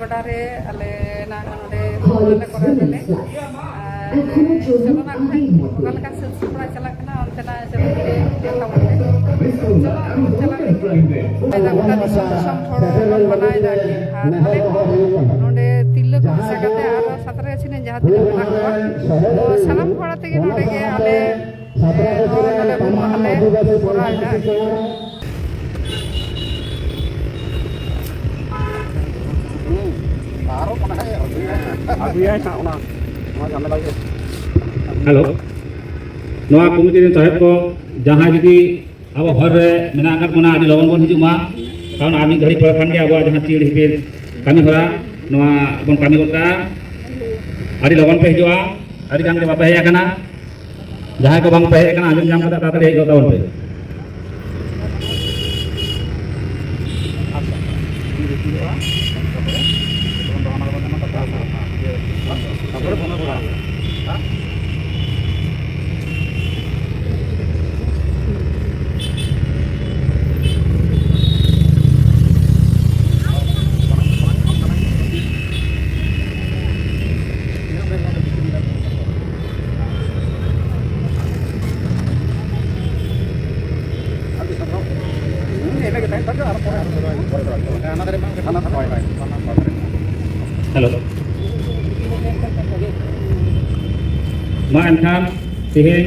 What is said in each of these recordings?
गडारे आले ना नोडे ले करा दले चलो ना गल का से सुपड़ा चला कना अंतना चलो देखा बोलते चलो चला गोटा दिसम दिसम थोड़ा बनाय दा कि आले नोडे तिल्लो को सकाते आरो सातरे छिने जहां तिल्लो ना को सानाम खड़ा तेगे नोडे के आले नोडे आले पूरा दा हेलो नवा कमिटी रे साहेब को जहां जुदी अब हर रे मेना कर कोना आदि लगन बन हिजुमा कारण आमी घड़ी पर खान के अब जहां चीड़ हिबे कमी होरा नवा बन कमी गोटा आदि लगन पे हिजुआ आदि काम के बापा हे आकना जहां को बांग पे हे आकना आदि जाम कता ताते हे गोटा बन पे हेलो मा एनखान तेहेन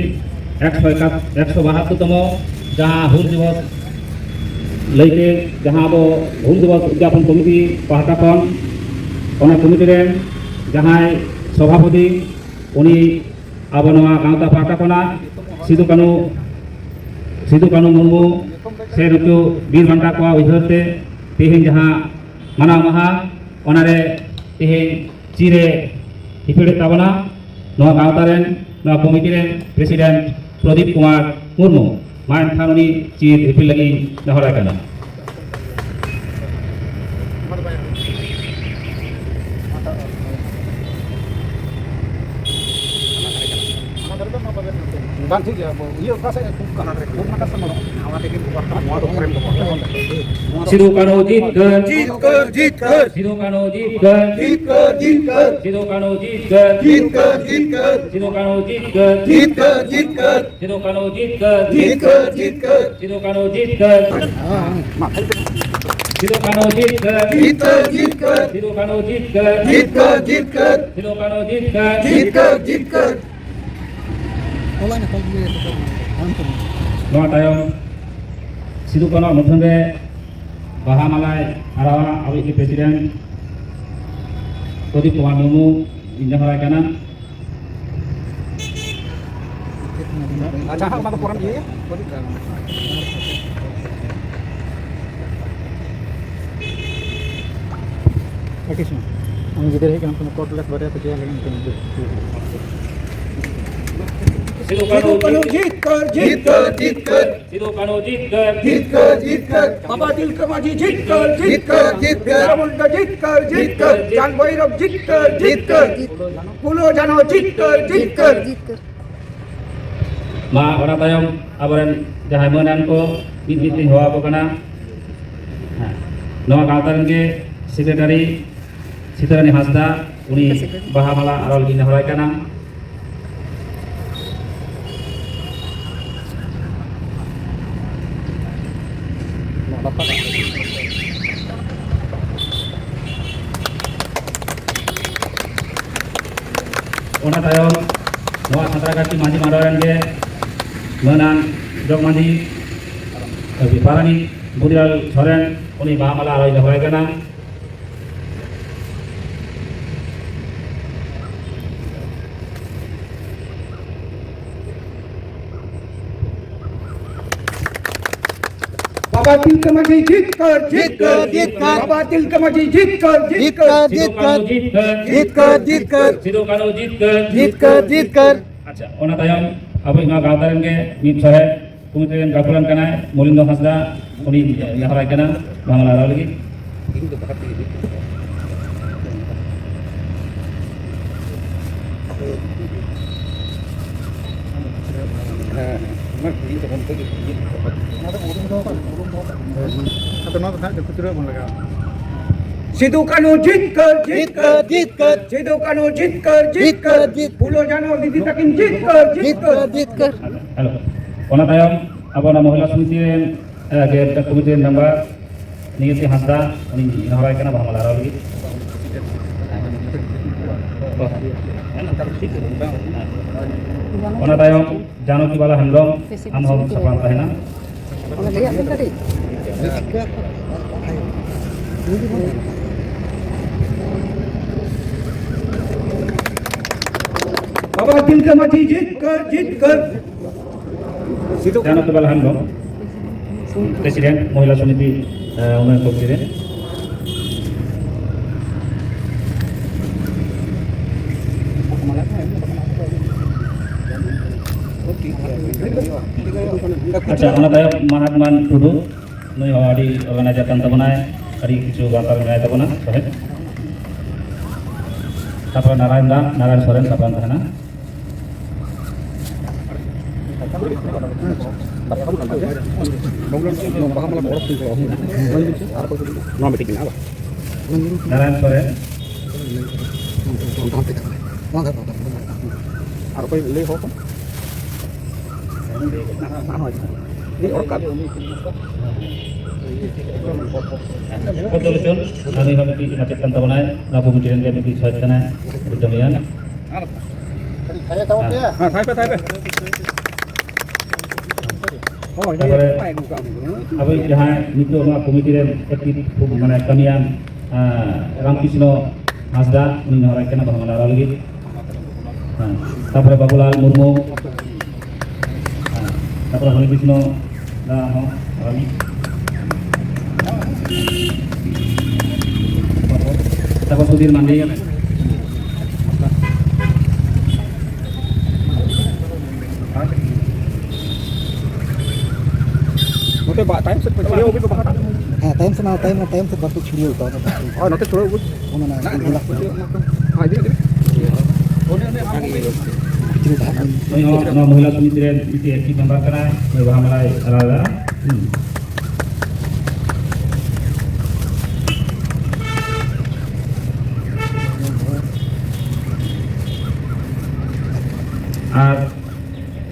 172तम जहां हुल दिवस लैके जहां अब हुल दिवस उद्यापन कमिटी पाहटा खन ओना कमिटी रे जहां सभापति उनी अब नवा गांवता पाहटा खना सिदु कानू मुर्मू से रुतु बीर बांटा को उइहरते तेहेन जहां माना महा ओनारे तेहेन चिरे हिपड़े ताबना नवा गांवता रेन नवा committee rain president Pradeep Kumar Murmu मान खानुनी चीर हिपिल लगी नहरा कना bang ठीक है ये का से कना रे खूब मत समझो आवा लेकिन वो तो प्रेम को सिदु कानो जीत कर सिदु कानो जीत कर सिदु कानो जीत कर सिदु कानो जीत कर सिदु कानो जीत कर सिदु कानो जीत कर सिदु कानो जीत कर सिदु कानो जीत कर सिदु कानो जीत कर नवा तायम सिदु कानो मुठन रे बाहा मालाय आरावा अबि के प्रेसिडेंट प्रदीप कुमार मुर्मू इंजहरा काना अच्छा हम तो पुरान ये ओके सुन हम इधर है कि हम कोर्ट लेस बरे तो जे लेकिन सिदु कानो जीत कर सिदु कानो जीत कर बाबा दिल का माझी जीत कर रावण जीत कर जान भैरव जीत कर पुलो जानो जीत कर मा ओना तायम आबरेन जहां मनान को बिदिति होआ को कना नवा गावतारन के सेक्रेटारी सीतारानी हासदा उनी बाहा माला आरल गिन हराय कना ओना तायम नवा सातरागाती माजी मारायन के मनान जग माजी बिपारानी बुदिलाल सोरेन उनी बाहामाला आरल हराय कना बाबा दिल का माझी जीत कर बाबा दिल का माझी जीत कर सिदु कानो जीत कर अच्छा ओना तायम अब इमा गावतारन के मीत सहे कुमिटेन गापुरान कना मोलिंदो हासदा उनी यहराय कना बांगला आरल लगी atau nonton aja kutu bang lagi Sidhu Kanu जीतकर जीतकर जीतकर सिद्धू कानू जीतकर जीतकर फूलो जानो दीदी तकिन जीतकर जीतकर जीतकर Halo. Ona tayong abo na mohila sumiti ren ge komite member Nigiti Hasda ni horai kana bhamala lagi. Ona tayong Janaki Bala Handom am hom sapan tahena. Ona lihat ni tadi. बाबा दिल का मची जीतकर जीतकर Janaki Bala Handom Presiden Mohila Sumiti Umen Komite. Acha ona tayo Mahatman Tudu nui adi organizer kan tabonai adi kichu gantar menai tabona sohe tapra Narayan Soren sapan tahana Narayan Soren betul betul kami kami macetkan tabonai labu kemudian kami disajikan demikian Abi jahan nito ma komite ren aktif mane kamian Ramkisno Hasda ni horai kana bhamala lagi tapore Babulal Murmu tapore Ramkisno na rami tapore Sudir Mandi नोटे time से छोड़ियो भी बाहर हाँ time से बात छिड़ियो तो और नोटे छोड़ो वो उन्होंने हां जी Mohila Sumiti ren iti aktif member kana bhamala alala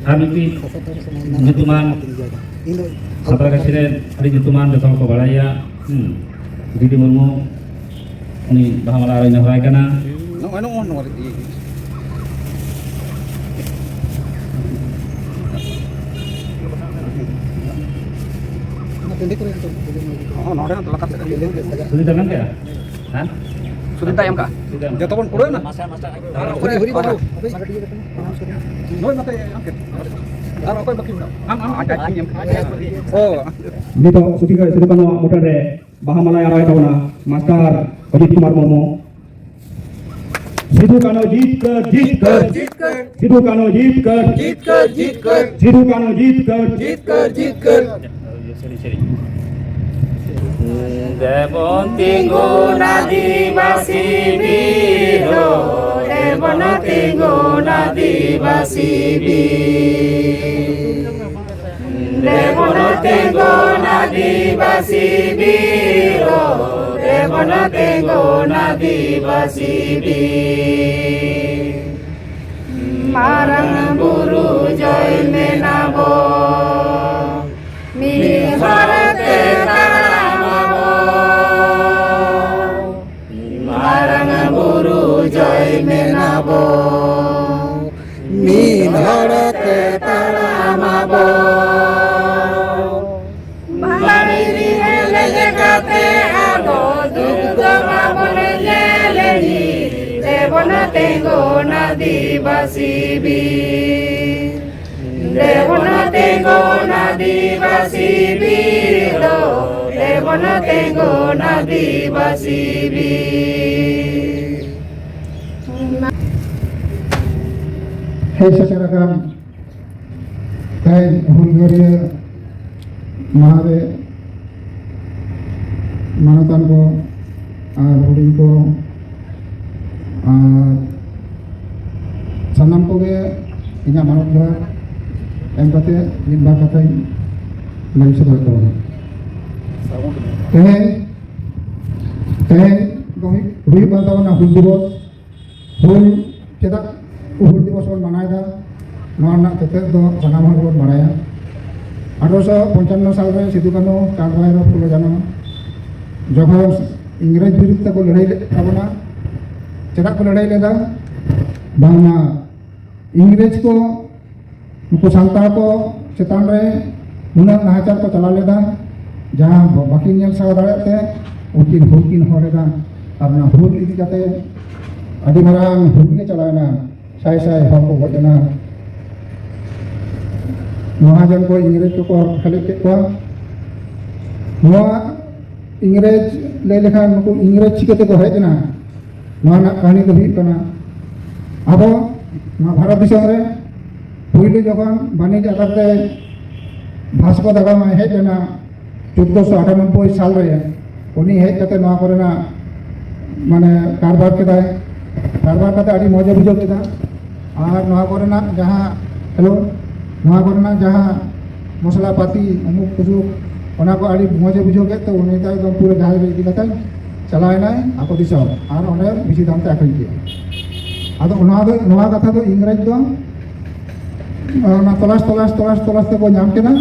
Amiti nyutuman Sabra Presiden adi nyutuman besok ko balaya Didi Murmu ni bhamala arena horai kana no oh no ada lekat sudah tangan kah Hah? sudah tayam kah jatuh pun kurang na हरी बाबू Noy mate angkat. Araw ko bakit ang oh dito sudiga sudikan motor re bahamala aray tawna master Ajit Kumar Murmu Sidhu Kano जीतकर जीतकर जीतकर Sidhu Kano जीतकर जीतकर जीतकर Sidhu Kano जीतकर जीतकर जीतकर Devon tinggu nadibasi biro Devon tinggu nadibasi biro Devon tinggu nadibasi biro Devon tinggu nadibasi biro Marang buru joy menabo Mi harate joy menabo मीन हड़ते तड़ामाबो Mariri hele jagate ado dugda babone lelehi Devona tengo nadibasi bir Devona tengo nadibasi bir Devona tengo nadibasi bir Hai sekarang kai Hungaria mahare manatan ko huding ko sanam ko ge inya manot ga em kate nimba kate lai se ko teh ᱫᱚ ᱦᱩᱭᱩᱜ ᱠᱟᱱ ᱛᱟᱵᱚᱱᱟ ᱦᱩᱞ ᱫᱤᱵᱚᱥ ᱦᱩᱞ ᱪᱮᱫᱟᱜ ᱦᱩᱞ ᱫᱤᱵᱚᱥ ᱵᱚᱱ ᱢᱟᱱᱟᱣᱮᱫᱟ ᱱᱚᱣᱟ ᱨᱮᱱᱟᱜ ᱛᱮᱛᱮᱫ ᱫᱚ ᱥᱟᱱᱟᱢ ᱦᱚᱲ ᱵᱚᱱ ᱵᱟᱲᱟᱭᱟ 1855 साल में सिद्धू कानू चांद भैरव फुले जानो जखन इंग्रेज विरुद्ध को लड़ाई ताबना चेदा को लड़ाई लेदा बांगा इंग्रेज को उनको सांताल को चेतान रे उन्ना नाचार को चला लेदा जहां बाकी नेल साव दाड़ते उनकिन हुलकिन होरेदा अपना हुल इदी जाते अडी मारांग हुल के चलाना साय साय हर को गजना महाजन को इंग्रेज को खाली के इंग्रेज ले लेखा नुकु इंग्रेज चिकते को हेजना कहानी तो हुई कना अब भारत दिसम रे पहले जखन वाणिज्य आधारते भास्को दा गामा हेजना 1498 साल रे उनी हेज कते नवा करेना माने कारबार कते आडी मजा बुझो केदा आर नवा करेना जहां हेलो नवा करना जहाँ मसला पाती अमुक कुसुक ओना को आड़ी मजे बुझो के तो उन्हें का एकदम पूरे जहाज में इदी कते चलायना आको दिसो आर ओने बिसी दाम ते आखिन के आदो ओना दो नवा कथा तो इंग्रेज दो ओना तलाश ते को नाम केना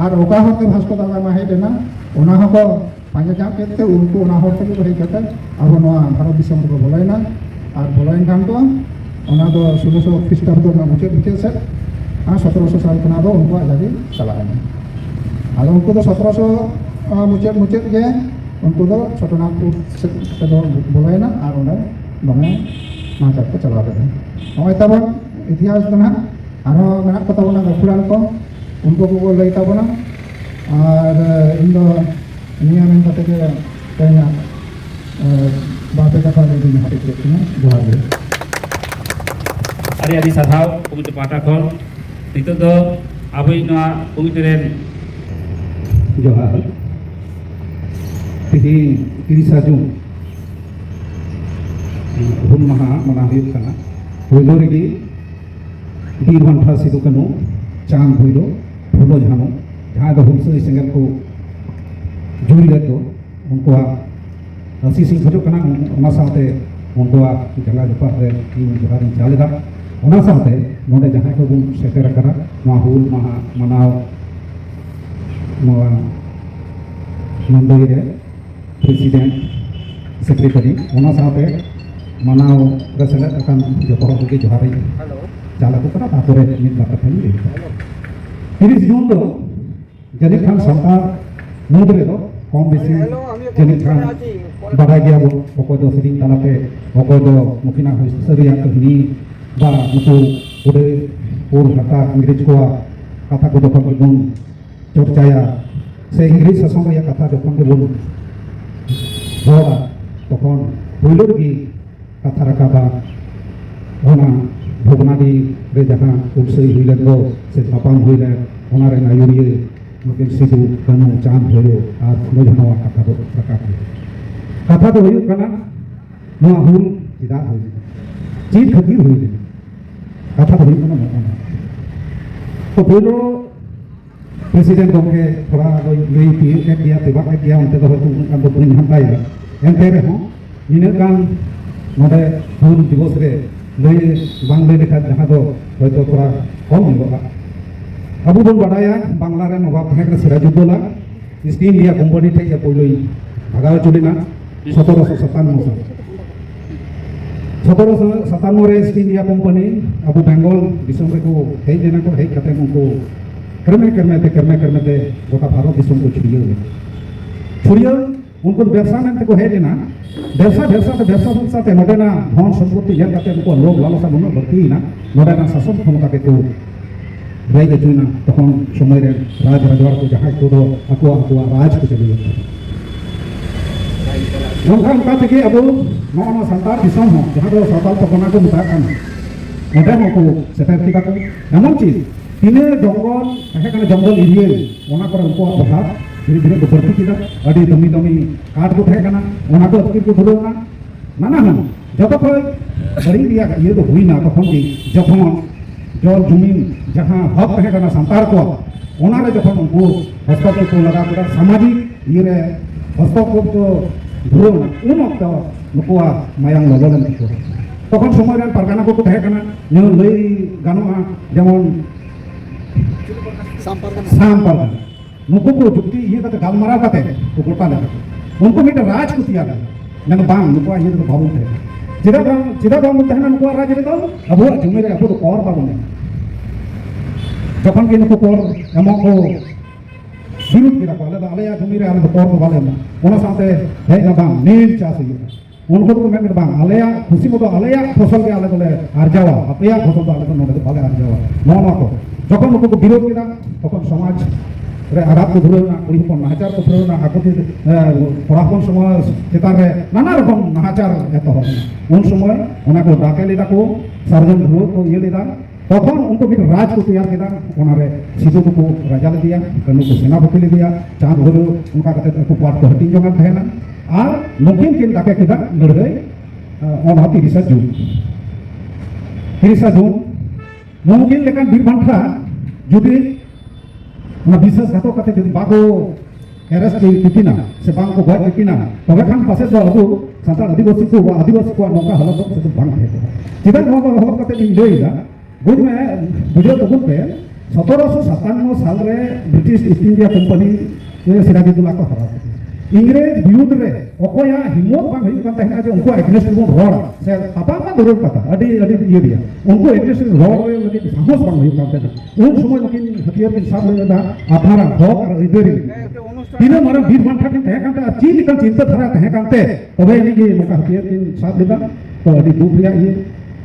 आर ओका होते भास्को दा गामा हेदेना ओना हको पांजा जाम केते उनको ओना होते को हेइ कते अब नवा भारत दिसम को बोलायना आर बोलाइन खान तो ओना दो 1600 ख्रीष्टाब्द ना मुचे से 1700 साल के दो उनको आज़ादी चलाना आदो उनको तो 1700 मुचे के उनको तो छोटनागपुर से दो बोलायना और उन्हें बंगे नाचार को चला देते नॉय तबन इतिहास दना आरो मेना को तबना गफुरान को उनको को लई तबना और इन दो निया में कते के तेना बाते कथा ले दिन हटे के जोहार गे अरे आदि साधाव कमिटी पाटा खन नितो दो अबई नवा कमिटी रेन जोहार तिही 30 जून हुल महा मना हुई खाना हुलो रेगी वीर बांठा सिदु कानू चांद भैरो फुलो झानो जहाँ दो हुलसई सेंगल को जुड़ी ले तो उनको असी सिंह खजो कना ओना साथे उनको जंगा जपा रे इन जोहार चालेदा ओना साथे नोडे जहाँ को बुन सेटर करा मा हुल महा मनाव नवा मंडई रे प्रेसिडेंट सेक्रेटरी ओना साथे मनाव रसले अकान जो बहुत के जोहार चाला को करा तापरे मित बात थी 30 जून दो जनित खान सरकार मुद्रे दो कम बेसी जनित खान बाड़ा गया वो ओको दो सिरिंग तालाते ओको दो मुखिना हो सरिया कहनी बा नुको उडे और कथा इंग्रेज को कथा को जखन बन चर्चाया से इंग्रेज शासन रे कथा जखन के बोल होगा तखन पहिलो की कथा रकाबा ओना भोगनाडी रे जहां उलसई हुई लगो से पापाम हुई ले ओना रे नायुरिये मुकिन सिदु कानू चांद भैरो आर मोजनवा कथा को प्रकाश कथा तो हुई कना नवा हुल सिदा हुई चीज खतीर हुई कथा तो हुई कना तो पहिलो प्रेसिडेंट गोके थोड़ा लई पी एक गया तेबा एक गया उनते तो होतो उनका तो पुरिन हंताई एनते रे हो इने कान नोडे हुल दिवस रे लई बांग लई लेखा जहां दो होतो थोड़ा कम होगा अबू बन बढ़ाया बांग्ला रे नवाब थाके सिराजुद्दौला ईस्ट इंडिया कंपनी थे पहिलोई भागाव चुलिना 1797 रे ईस्ट इंडिया कंपनी अबू बंगाल दिसम रे को हेज देना को हेज कते उनको करमे करमे गोटा भारत दिसम को छुड़ियो उनको व्यवसाय में को हेज देना व्यवसाय ते नोडेना धन संपत्ति जन कते उनको लोग लालसा मन भर्ती ना नोडेना शासन क्षमता के को राय के चुना तखन समय रे राज राजवार को जहां को दो अकुआ राज को चली नोखन का के अब नोना संतार दिसम हो जहां दो साताल तो बना को मुता कान ओडे को सेटर टिका को एमन चीज तिने जंगल है कने जंगल एरिया ओना पर उनको बहा धीरे धीरे बढ़ती किदा अडी दमी काट को थे कना ओना को अतिर को धुलोना ना जब कोई बड़ी दिया ये तो हुई ना तखन की जखन जल जमीन जहाँ हक है कना संतार को ओना रे जखन उनको हस्तक्षेप को लगा सामाजिक ये रे हस्तक्षेप को धुलो उन वक्त नुकुआ मायांग ललन दिखो तखन समय रे परगाना को तहे कना न्यू लई गानोआ जेमन साम परगाना नुकु को जुक्ति ये कते गालमाराव कते को गोटा ले उनको मिट राज को तिया नन बांग नुकुआ ये तो भावुं थे चिदा बांग तहना नुकुआ राज रे तो अब जुमे रे अब तो और बाबू जखन के नुकु कोर एमो को विरुद्ध किया को आले जुमे रे आले तो कोर को बाले ओना साथे हे ना बांग नील चास ये उनको तो मैं बांग आले खुशी मतो आले फसल के आले बोले आरजावा अपया फसल तो आले तो नोडे बाले आरजावा नो को जखन नुकु को विरोध किया तखन समाज रे आघात को धुरना कुड़ी को नाचार को धुरना आकुति परापन समाज चेतान रे नाना रकम नाचार एतो उन समय ओना को डाके लेदा को सार्वजनिक विरोध को ये लेदा तखन उनको भी राज को तैयार केदा ओना रे सिधु को राजा ले दिया कनु को सेनापति ले दिया चांद भरो उनका कते को पाट को हटिंग जंगा थेना आर मुकिन के डाके केदा लड़ाई ओना 30 जून मुकिन लेकिन बीरभंटा जुदी ना विशेष घातो कते जदि बागो एरस के किकिना से बांग को गय किकिना तबे खान पासे दो अबु संतान आदिवासी को नौका हलत से तो बांग है चिदा नौका हलत कते इन लेइदा गुड में बुझो तो गुड पे 1797 साल रे ब्रिटिश ईस्ट इंडिया कंपनी ये सिराजुद्दौला को हरा इंग्रेज विरुद्ध रे ओकोया हिम्मत बांग हुई कान तहना जे उनको एग्नेस्ट को रोड़ा से पापा का दुरुर कथा अडी ये दिया उनको एग्नेस्ट रोड़ लगे साहस बांग हुई कान तहना उन समय लेकिन हथियार के साथ ले दा अपना भोग और इधर तीनों मारा वीर मानठा के तहे कानते चीज निकल चिंता धरा तहे कानते तबे इनी के मका हथियार के साथ लेदा तो अडी दुख रिया ये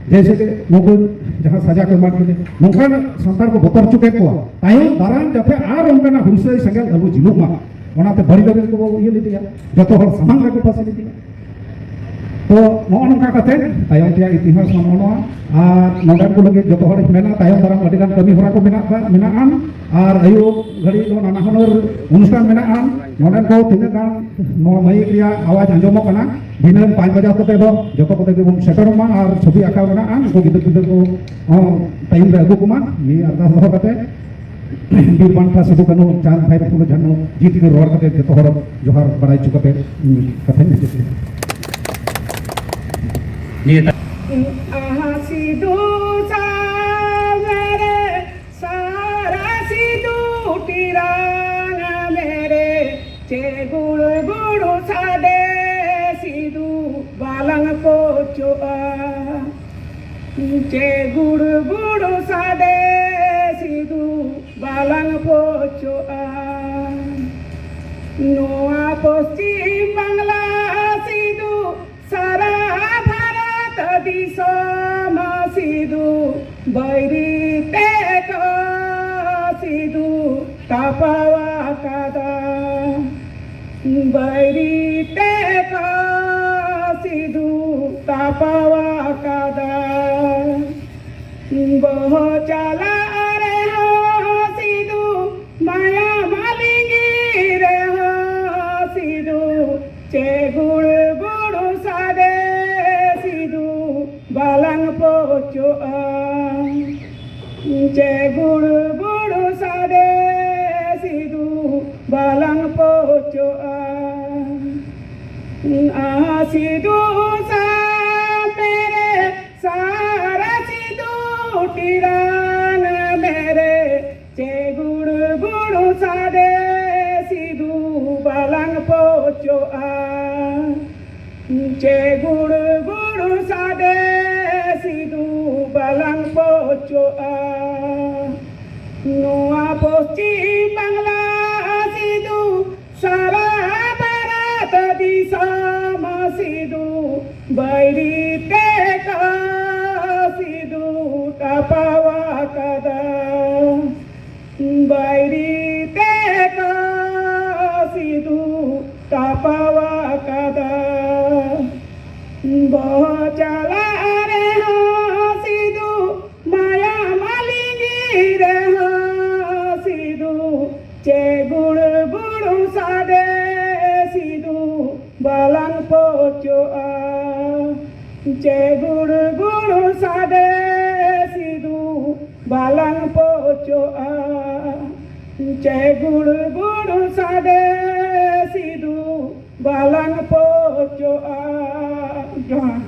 जैसे कि मोगल जहां सजा के मार के नोखा संतार को बतर चुके को तायम दारान जथे आर उनका हुंसे संगल अबु जिलुक मा ओनाते बड़ी दबे को ये ले दिया जतो हर सामान रे को पास ले दिया तो नोन नोका कते तायम तिया इतिहास मनोना आर नोडा को लगे जतो हर मेना तायम दाराम अडी गान कमी होरा को मेना आन आर अयो घड़ी दो नाना हनर अनुष्ठान मेना आन नोडा को तिने गान नो मई क्रिया आवाज अंजमो कना दिनन 5 बजे कते दो जतो कते को सेटर मा आर छवि आका मेना आन को गिदर को टाइम रे अगु कुमा मी अरदास हो कते बीरबांठा सिधु कनु चांद भाई फुल झन्नो जीत के रोड कते जतो हर जोहार बड़ाई चुकते कथे नहीं ये आहा सिधु सावरे सारा सिधु टिरांग मेरे चे गुड़ गुड़ सादे सिधु बालंग को चुआ चे गुड़ गुड़ सादे सिधु बालंग को चुआ नोआ पश्चिम बांग्ला सिधु सारा दिसम सिधु बैरी तेक सिधु तापावा कादा बैरी तेक सिधु तापावा कादा बह चला रे हो सिधु माया मालिंगी रे हो सिधु चे गुड़ गुड़ सादे बालंग पोचो चे गुड़ गुड़ सादे सिधु बालंग पोचो सिधु सा मेरे सारा सिधु टिरान मेरे चे गुड़ गुड़ सादे सिधु बालंग पोचो चे गुड़ गुड़ सादे सिधु बालंग पोचो नोआ पश्चिम बांग्ला सिधु सारा भारत दिसम सिधु बैरी तेक सिधु तापावा कदा बैरी तेक सिधु तापावा कदा बह चला रे हो सिधु माया मालिनी रे हो सिधु चे गुड़ गुड़ सादे सिधु बालंग पोचो चे गुड़ गुड़ सादे सिधु बालंग पोचो चे गुड़ गुड़ सादे सिधु बालंग पोचो जोहार